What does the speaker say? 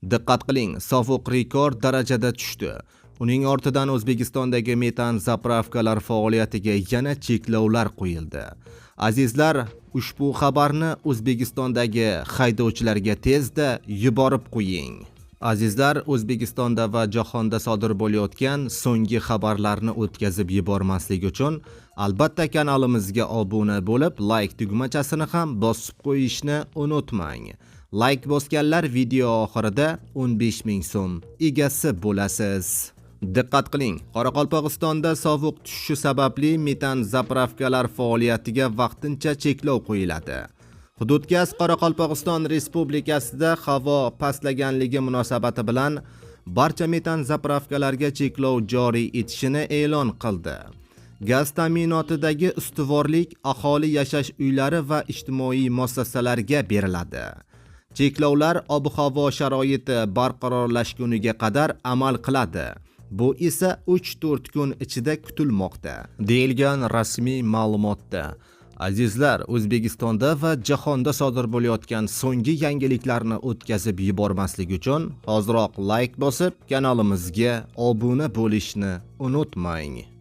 Diqqat qiling, sovuq rekord darajada tushdi. Uning ortidan O'zbekistondagi metan zapravkalar faoliyatiga yana cheklovlar qo'yildi. Azizlar, ushbu xabarni O'zbekistondagi haydovchilarga tezda yuborib qo'ying. Azizlar, O'zbekistonda va jahonda sodir bo'layotgan so'nggi xabarlarni o'tkazib yubormaslik uchun albatta kanalimizga obuna bo'lib, like tugmachasini ham bosib qo'yishni unutmang. Like bosganlar video oxirida 15 ming so'm egasi bo'lasiz. Diqqat qiling, Qoraqalpog'istonda sovuq tushishi sababli metan zapravkalar faoliyatiga vaqtincha cheklov qo'yiladi. Hududgaz Qoraqalpog'iston Respublikasida havo pastlaganligi munosabati bilan barcha metan zapravkalarga cheklov joriy etishini e'lon qildi. Gaz ta'minotidagi ustuvorlik aholi yashash uylari va ijtimoiy muassasalarga beriladi. Cheklovlar ob-havo sharoiti barqarorlashguniga qadar amal qiladi. Bu esa 3-4 kun ichida kutilmoqda, deyilgan rasmiy ma'lumotda. Azizlar, O'zbekistonda va jahonda sodir bo'layotgan so'nggi yangiliklarni o'tkazib yubormaslik uchun hoziroq like bosib, kanalimizga obuna bo'lishni unutmang.